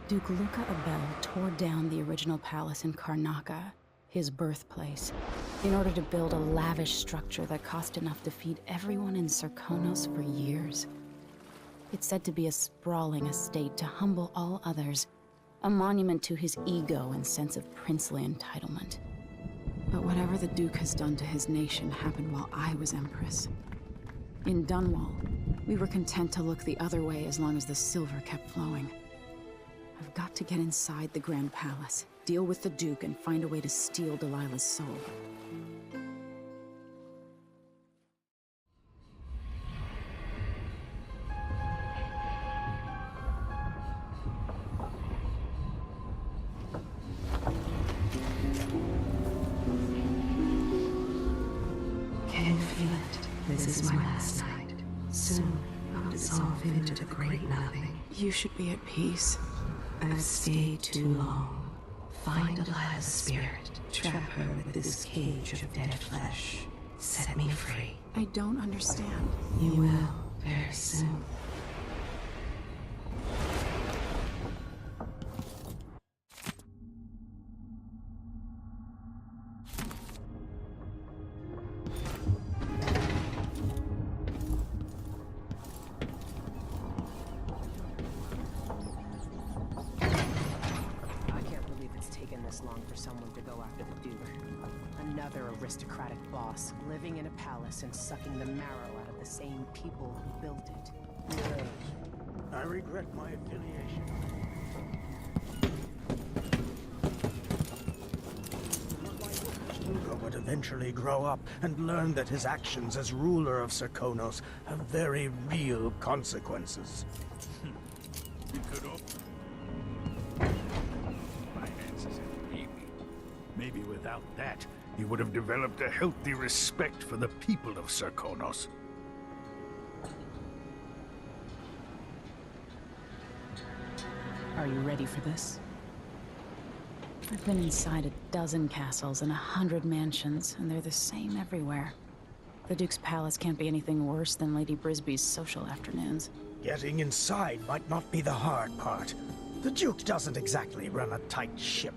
Duke Luca Abel tore down the original palace in Karnaca, his birthplace, in order to build a lavish structure that cost enough to feed everyone in Serkonos for years. It's said to be a sprawling estate to humble all others, a monument to his ego and sense of princely entitlement. But whatever the Duke has done to his nation happened while I was Empress. In Dunwall, we were content to look the other way as long as the silver kept flowing. I've got to get inside the Grand Palace, deal with the Duke, and find a way to steal Delilah's soul. Can feel it. This is my last night. Soon, I'll dissolve into the great nothing. You should be at peace. I've stayed too long. Find Delilah's spirit. Trap her with this cage of dead flesh. Set me free. I don't understand. You will, very soon. Long for someone to go after the Duke. Another aristocratic boss, living in a palace and sucking the marrow out of the same people who built it. Yes, I regret my affiliation. Luca would eventually grow up and learn that his actions as ruler of Serkonos have very real consequences. You could open maybe without that, he would have developed a healthy respect for the people of Serkonos. Are you ready for this? I've been inside a dozen castles and 100 mansions, and they're the same everywhere. The Duke's palace can't be anything worse than Lady Brisby's social afternoons. Getting inside might not be the hard part. The Duke doesn't exactly run a tight ship.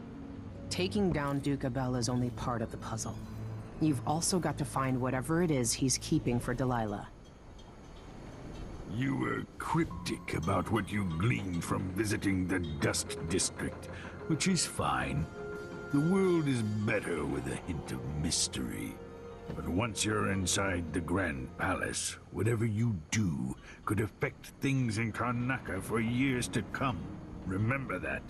Taking down Duke Abel is only part of the puzzle. You've also got to find whatever it is he's keeping for Delilah. You were cryptic about what you gleaned from visiting the Dust District, which is fine. The world is better with a hint of mystery. But once you're inside the Grand Palace, whatever you do could affect things in Karnaca for years to come. Remember that.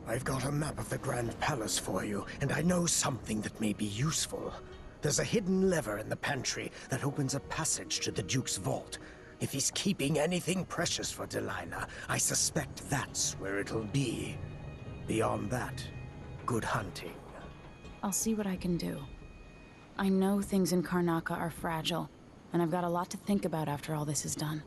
I've got a map of the Grand Palace for you, and I know something that may be useful. There's a hidden lever in the pantry that opens a passage to the Duke's vault. If he's keeping anything precious for Delilah, I suspect that's where it'll be. Beyond that, good hunting. I'll see what I can do. I know things in Karnaca are fragile, and I've got a lot to think about after all this is done.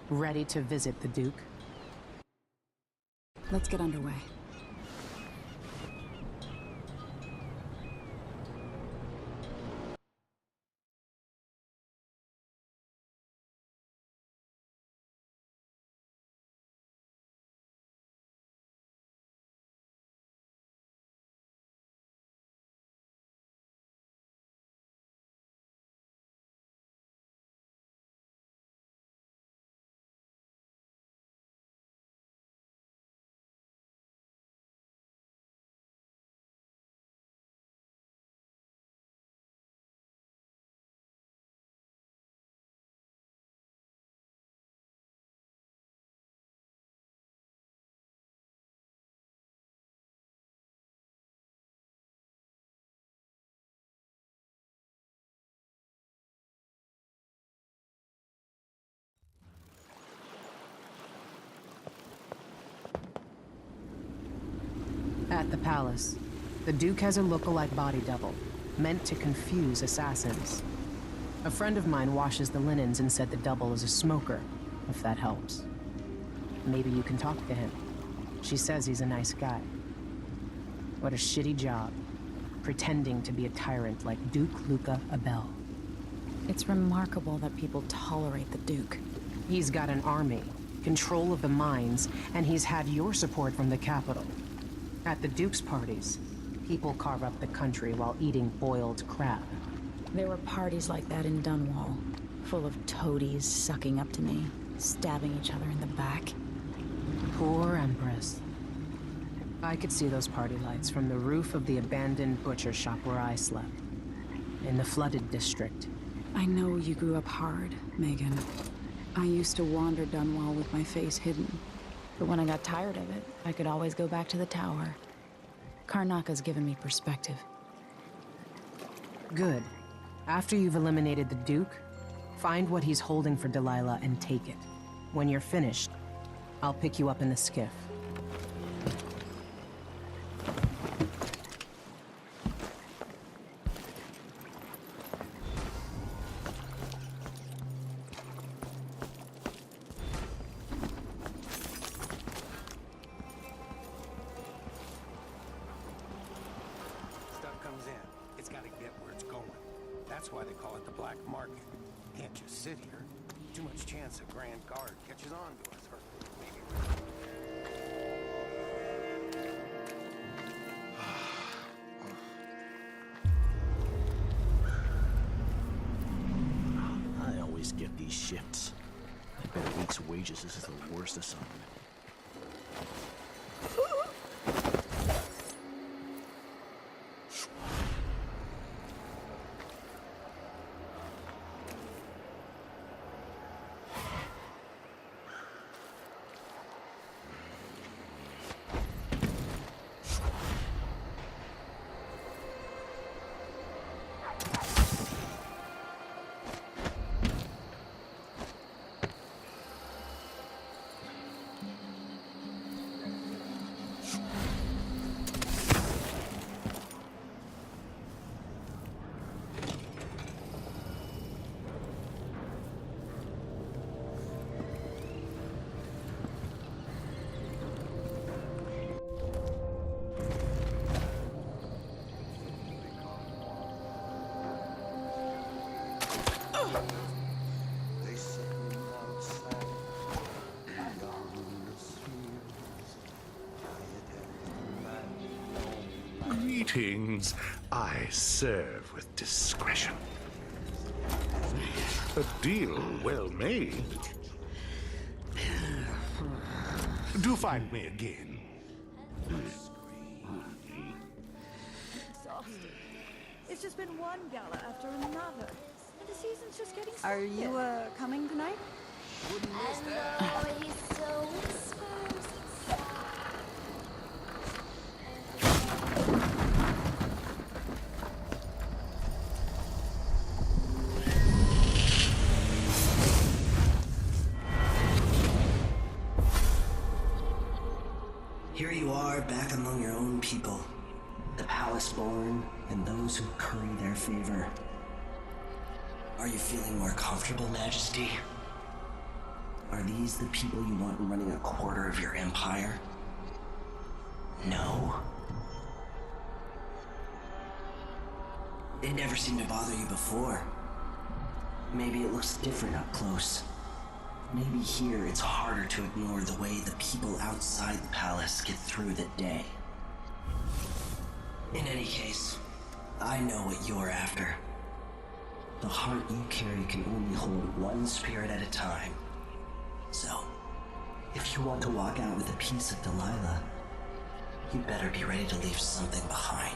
Ready to visit the Duke? Let's get underway. At the palace, the Duke has a look-alike body double, meant to confuse assassins. A friend of mine washes the linens and said the double is a smoker, if that helps. Maybe you can talk to him. She says he's a nice guy. What a shitty job, pretending to be a tyrant like Duke Luca Abel. It's remarkable that people tolerate the Duke. He's got an army, control of the mines, and he's had your support from the capital. At the Duke's parties, people carve up the country while eating boiled crab. There were parties like that in Dunwall, full of toadies sucking up to me, stabbing each other in the back. Poor Empress. I could see those party lights from the roof of the abandoned butcher shop where I slept. In the flooded district. I know you grew up hard, Megan. I used to wander Dunwall with my face hidden. But when I got tired of it, I could always go back to the tower. Karnaka's given me perspective. Good. After you've eliminated the Duke, find what he's holding for Delilah and take it. When you're finished, I'll pick you up in the skiff. Stuff comes in. It's got to get where it's going. That's why they call it the black market. Can't just sit here. Too much chance a Grand Guard catches on to us, or maybe... I always get these shifts. I bet a week's wages is the worst assignment. They sit outside beyond the fields. Greetings. I serve with discretion. A deal well made. Do find me again. It's just been one gala after another. And the season's just getting Are started. you, coming tonight? Here you are, back among your own people. The palace born, and those who curry their favor. Are you feeling more comfortable, Majesty? Are these the people you want running a quarter of your empire? No? They never seemed to bother you before. Maybe it looks different up close. Maybe here it's harder to ignore the way the people outside the palace get through the day. In any case, I know what you're after. The heart you carry can only hold one spirit at a time. So, if you want to walk out with a piece of Delilah, you better be ready to leave something behind.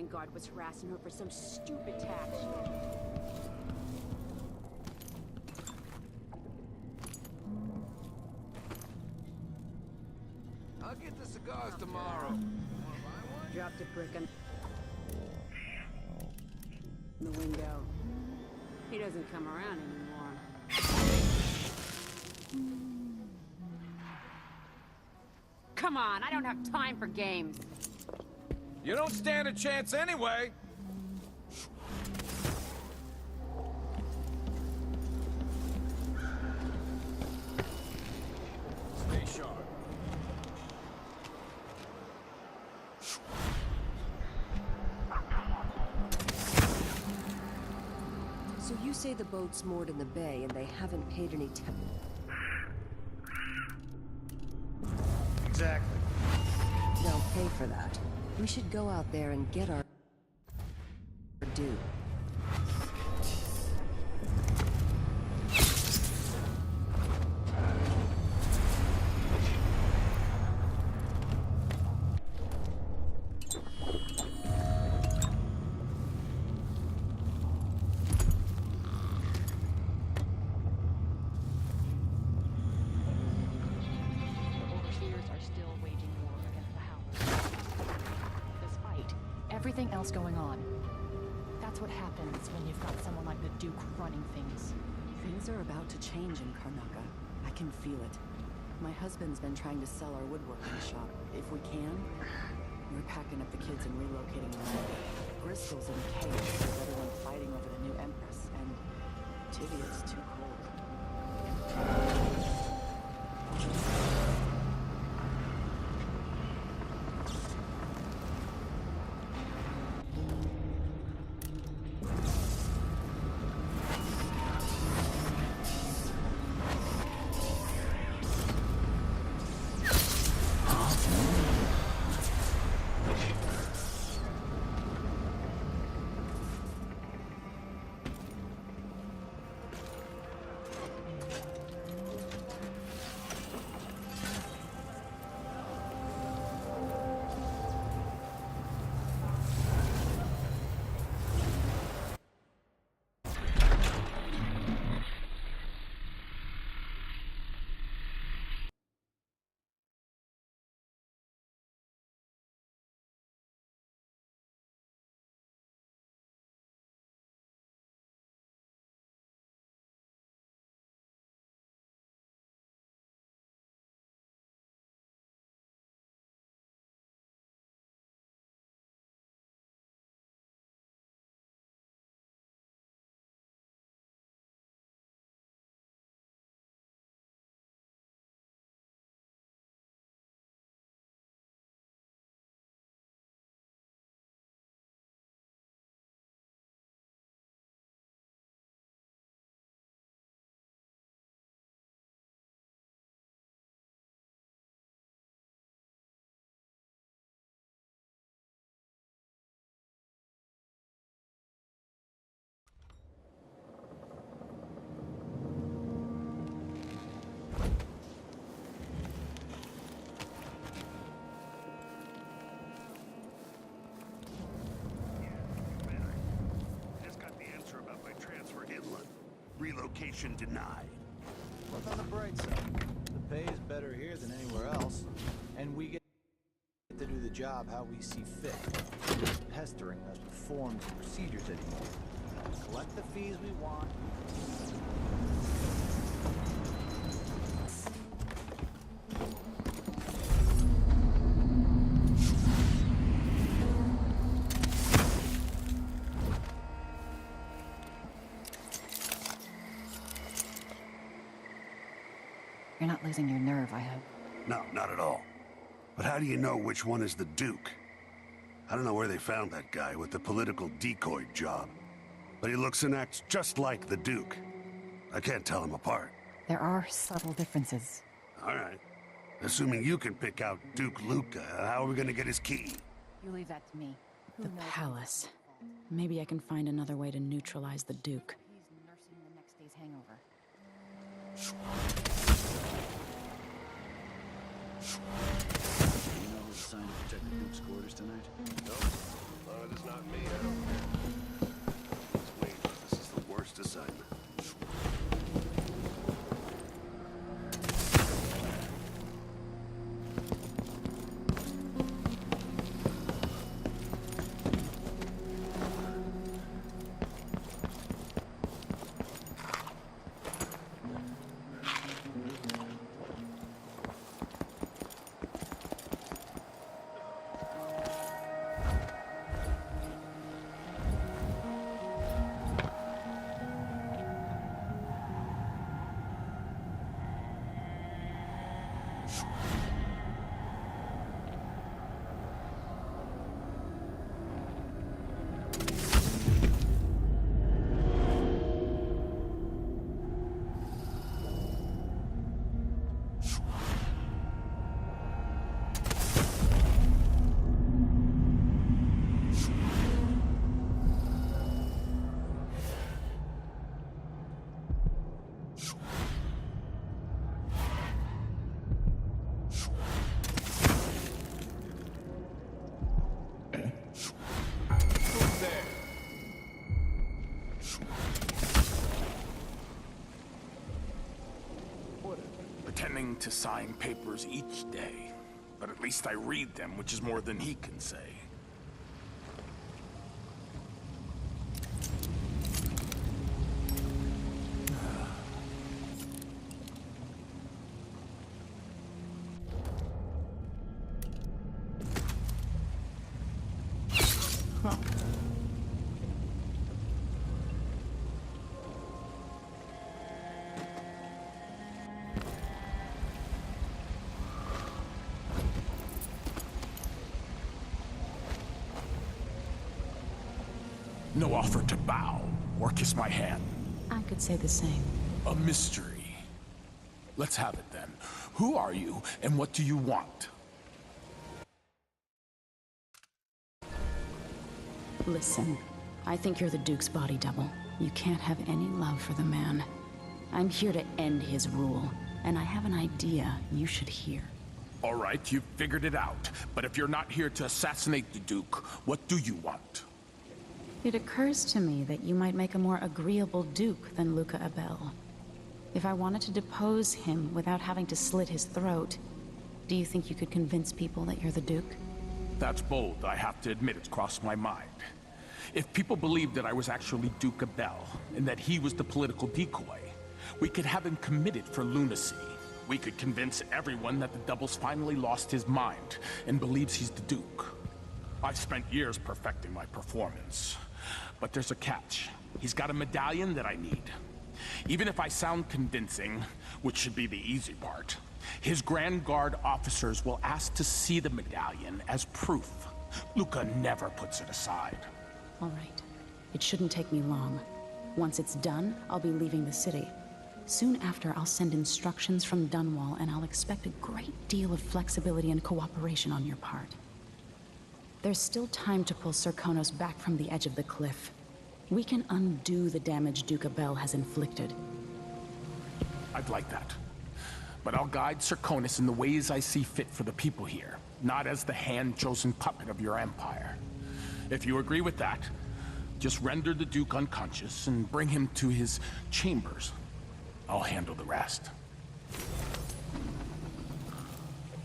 Grand Guard was harassing her for some stupid tax shit. I'll get the cigars tomorrow. Wanna buy one? Dropped a brick on the window. He doesn't come around anymore. Come on, I don't have time for games. You don't stand a chance anyway. Stay sharp. So you say the boat's moored in the bay and they haven't paid any Exactly. They'll pay for that. We should go out there and get our due. Everything else going on. That's what happens when you've got someone like the Duke running things. Things are about to change in Karnaca. I can feel it. My husband's been trying to sell our woodworking shop. If we can, we're packing up the kids and relocating them. Bristol's in chaos with everyone fighting over the new Empress, and Tivio's too cold. Relocation denied. Look on the bright side. The pay is better here than anywhere else, and we get to do the job how we see fit. Pestering us with forms and procedures anymore. Collect the fees we want. You're not losing your nerve, I hope. No, not at all. But how do you know which one is the Duke? I don't know where they found that guy with the political decoy job, but he looks and acts just like the Duke. I can't tell them apart. There are subtle differences. All right. Assuming you can pick out Duke Luca, how are we gonna get his key? You leave that to me. The palace. Maybe I can find another way to neutralize the Duke. He's nursing the next day's hangover. You know who's assigned to protect the Duke's quarters tonight? Nope. As long as it's not there. Pretending to sign papers each day. But at least I read them, which is more than he can say. No offer to bow or kiss my hand. I could say the same. A mystery. Let's have it then. Who are you and what do you want? Listen, I think you're the Duke's body double. You can't have any love for the man. I'm here to end his rule, and I have an idea you should hear. All right, you've figured it out. But if you're not here to assassinate the Duke, what do you want? It occurs to me that you might make a more agreeable Duke than Luca Abel. If I wanted to depose him without having to slit his throat, do you think you could convince people that you're the Duke? That's bold, I have to admit it's crossed my mind. If people believed that I was actually Duke Abel, and that he was the political decoy, we could have him committed for lunacy. We could convince everyone that the Double's finally lost his mind, and believes he's the Duke. I've spent years perfecting my performance. But there's a catch. He's got a medallion that I need. Even if I sound convincing, which should be the easy part, his Grand Guard officers will ask to see the medallion as proof. Luca never puts it aside. All right. It shouldn't take me long. Once it's done, I'll be leaving the city. Soon after, I'll send instructions from Dunwall, and I'll expect a great deal of flexibility and cooperation on your part. There's still time to pull Serkonos back from the edge of the cliff. We can undo the damage Duke Abel has inflicted. I'd like that. But I'll guide Serkonos in the ways I see fit for the people here, not as the hand-chosen puppet of your empire. If you agree with that, just render the Duke unconscious and bring him to his chambers. I'll handle the rest.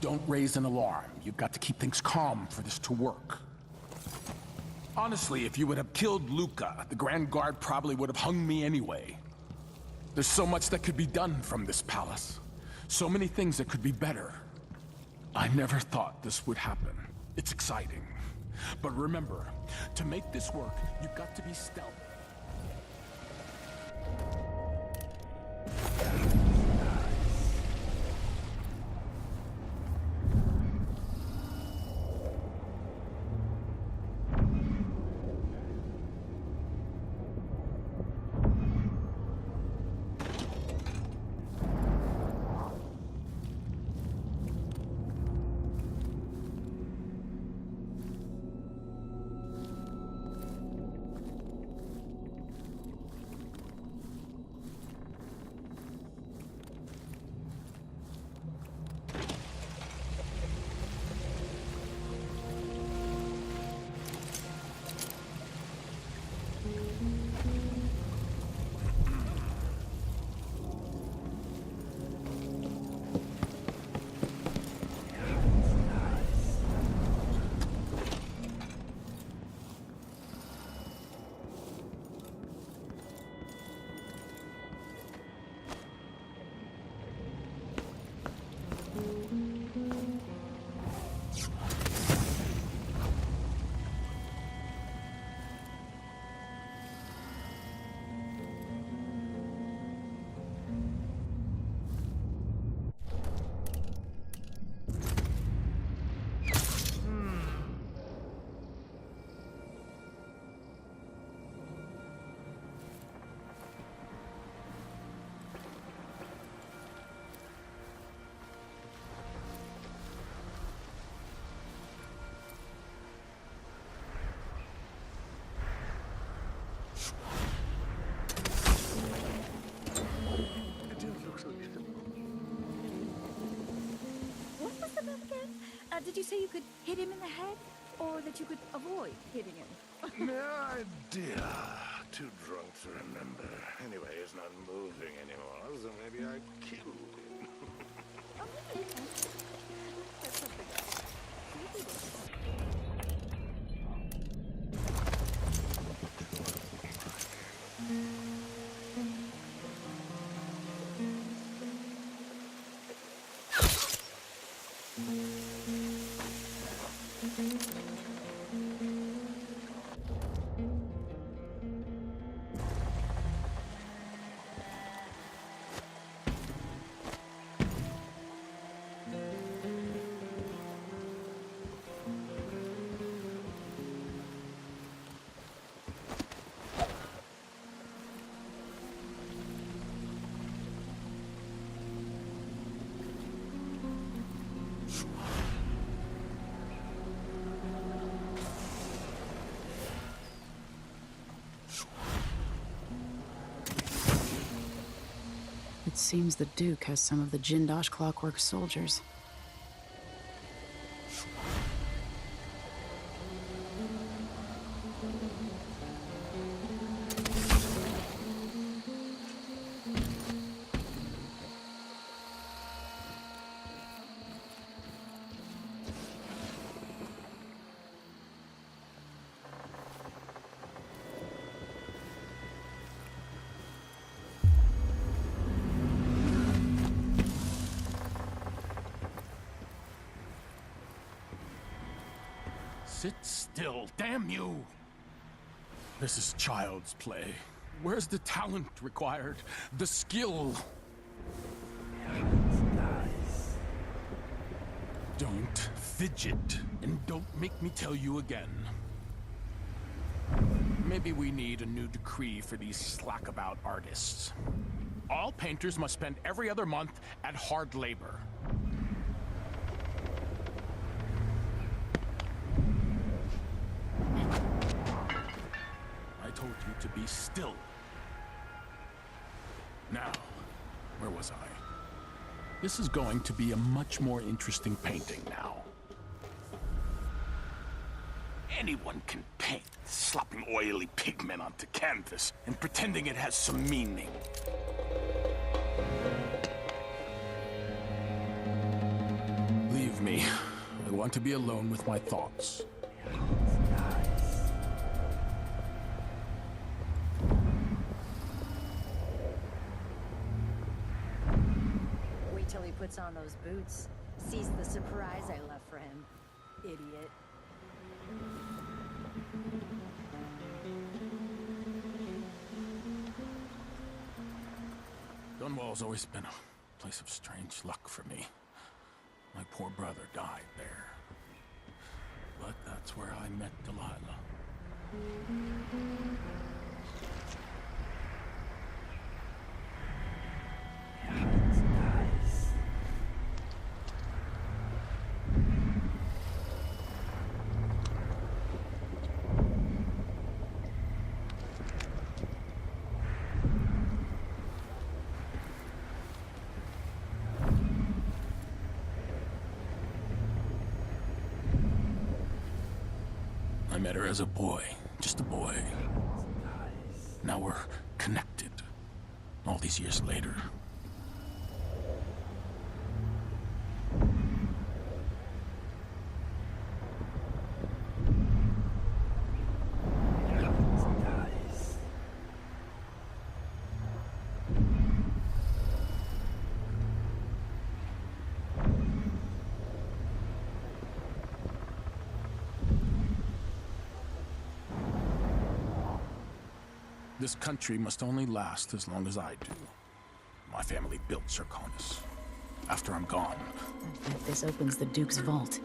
Don't raise an alarm. You've got to keep things calm for this to work. Honestly, if you would have killed Luca, the Grand Guard probably would have hung me anyway. There's so much that could be done from this palace. So many things that could be better. I never thought this would happen. It's exciting. But remember, to make this work, you've got to be stealthy. What was the map again? Did you say you could hit him in the head? Or that you could avoid hitting him? No idea. Too drunk to remember. Anyway, he's not moving anymore, so maybe I killed him. That's something else. It seems the Duke has some of the Jindosh Clockwork soldiers. Sit still, damn you! This is child's play. Where's the talent required? The skill? Don't fidget, and don't make me tell you again. Maybe we need a new decree for these slack-about artists. All painters must spend every other month at hard labor. I told you to be still. Now, where was I? This is going to be a much more interesting painting now. Anyone can paint, slopping oily pigment onto canvas and pretending it has some meaning. Leave me. I want to be alone with my thoughts. Wait till he puts on those boots. Sees the surprise I left for him. Idiot. Dunwall's always been a place of strange luck for me. My poor brother died there. But that's where I met Delilah. I met her as a boy, just a boy. Now we're connected, all these years later. This country must only last as long as I do. My family built Zirconis. After I'm gone. I bet this opens the Duke's vault.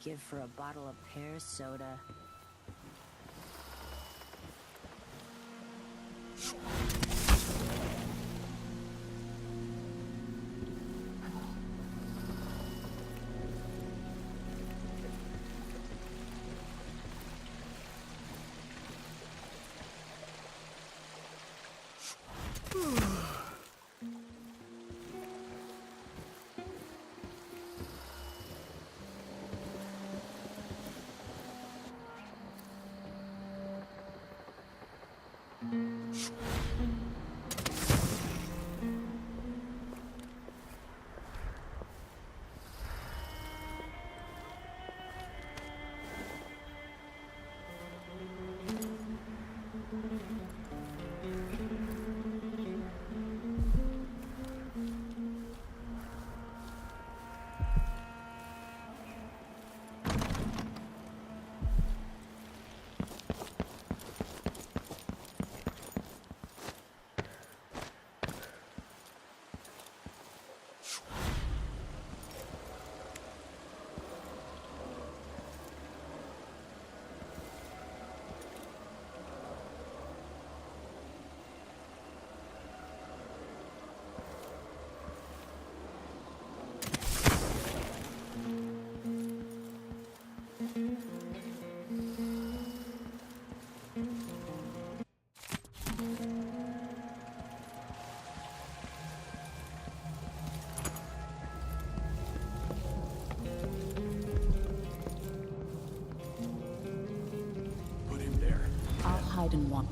give for a bottle of pear soda. I'll hide in one.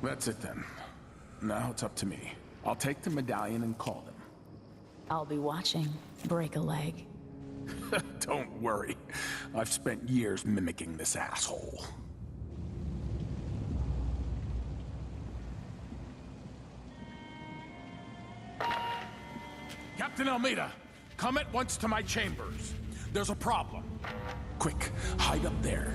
That's it then. Now it's up to me. I'll take the medallion and call them. I'll be watching. Break a leg. Don't worry. I've spent years mimicking this asshole. Captain Almeida, come at once to my chambers. There's a problem. Quick, hide up there.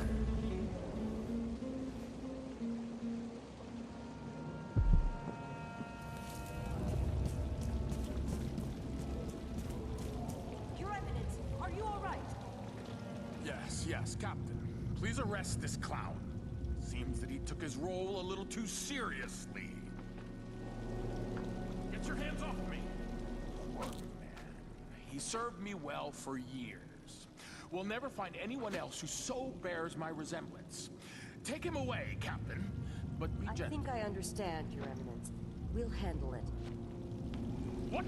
Your Eminence, are you all right? Yes, Captain. Please arrest this clown. Seems that he took his role a little too seriously. Get your hands off me! Man, he served me well for years. We'll never find anyone else who so bears my resemblance. Take him away, Captain, but be gentle. I think I understand, Your Eminence. We'll handle it. What?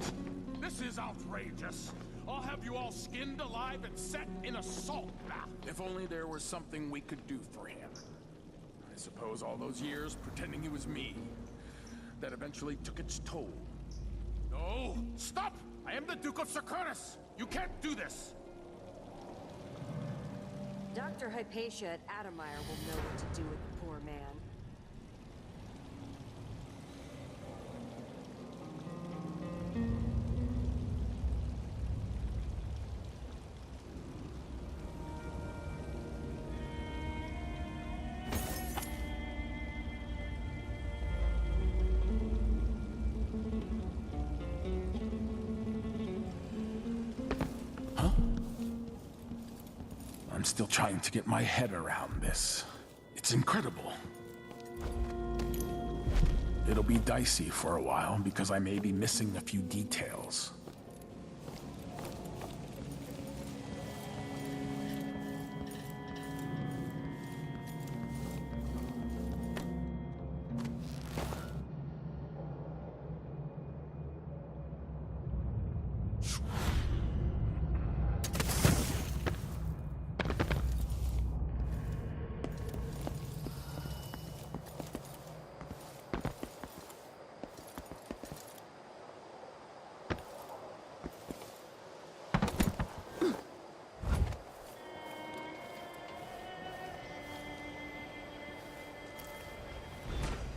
This is outrageous. I'll have you all skinned alive and set in a salt bath. If only there was something we could do for him. I suppose all those years pretending he was me, that eventually took its toll. No! Stop! I am the Duke of Serkonos! You can't do this! Dr. Hypatia at Adamire will know what to do with the poor man. I'm still trying to get my head around this. It's incredible. It'll be dicey for a while because I may be missing a few details.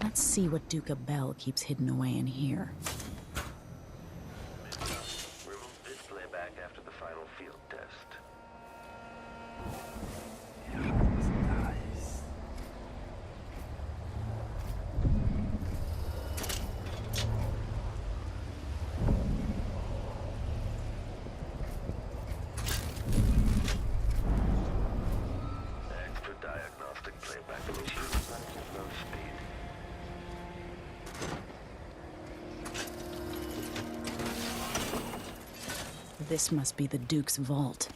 Let's see what Duca Bell keeps hidden away in here. Remove this playback after the final field test. This must be the Duke's vault.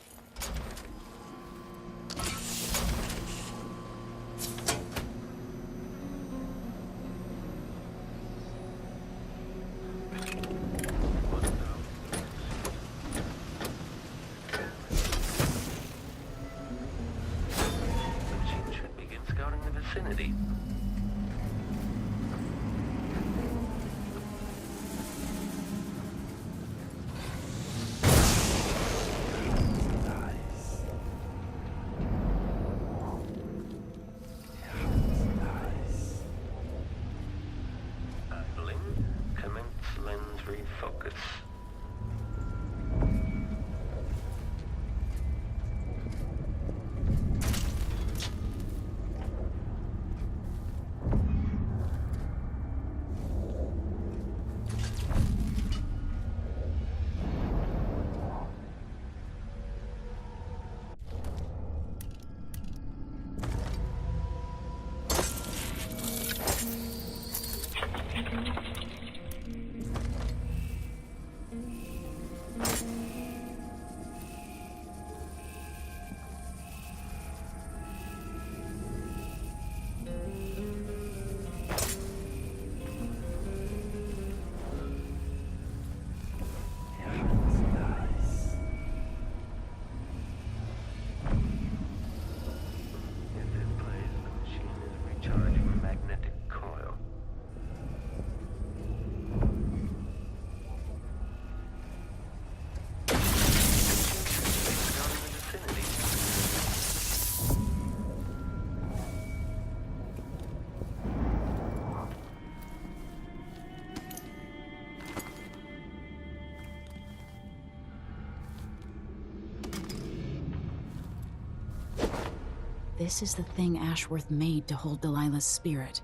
This is the thing Ashworth made to hold Delilah's spirit.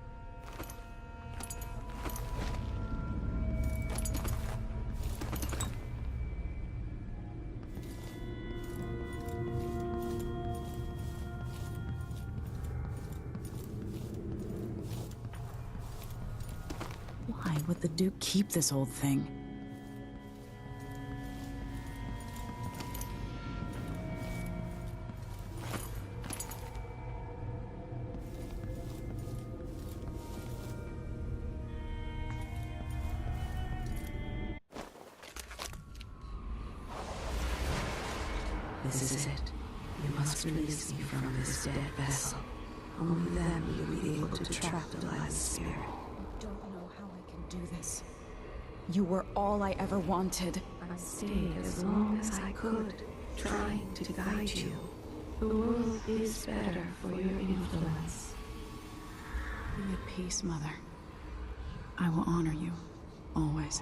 Why would the Duke keep this old thing? This is it. You must release me from this dead vessel. Only then will you be able to trap Delilah's spirit. I don't know how I can do this. You were all I ever wanted. I stayed as long as I could, trying to guide you. The world is better for your influence. Be at peace, Mother. I will honor you, always.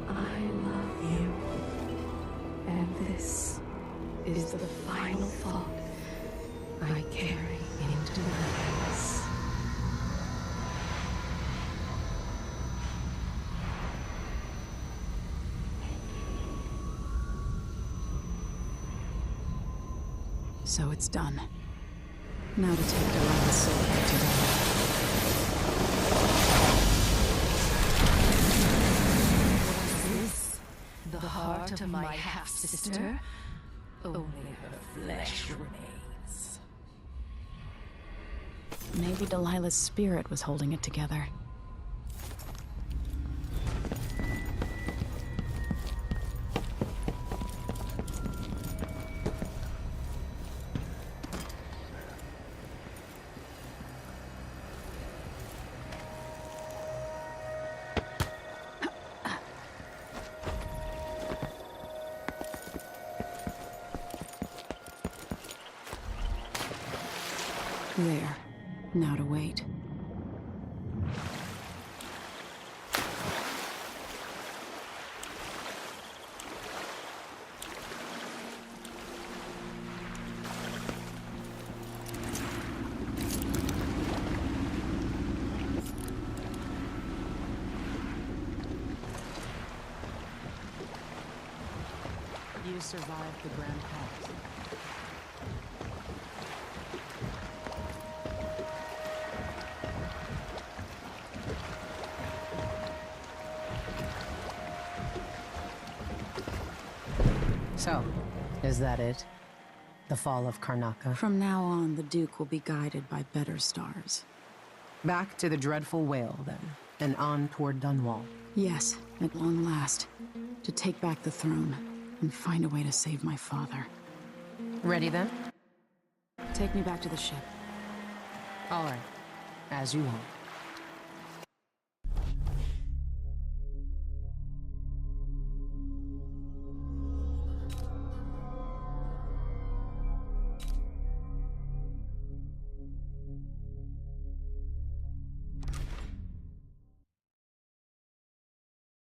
I love you. And this is the final thought I carry into my hands. So it's done. Now to take Delilah's soul back to Delilah. The heart of my half-sister? Only her flesh remains. Maybe Delilah's spirit was holding it together. There. Now to wait. You survived the Grand Palace. So, is that it? The fall of Karnaca? From now on, the Duke will be guided by better stars. Back to the dreadful whale, then, and on toward Dunwall. Yes, at long last. To take back the throne, and find a way to save my father. Ready, then? Take me back to the ship. All right. As you want.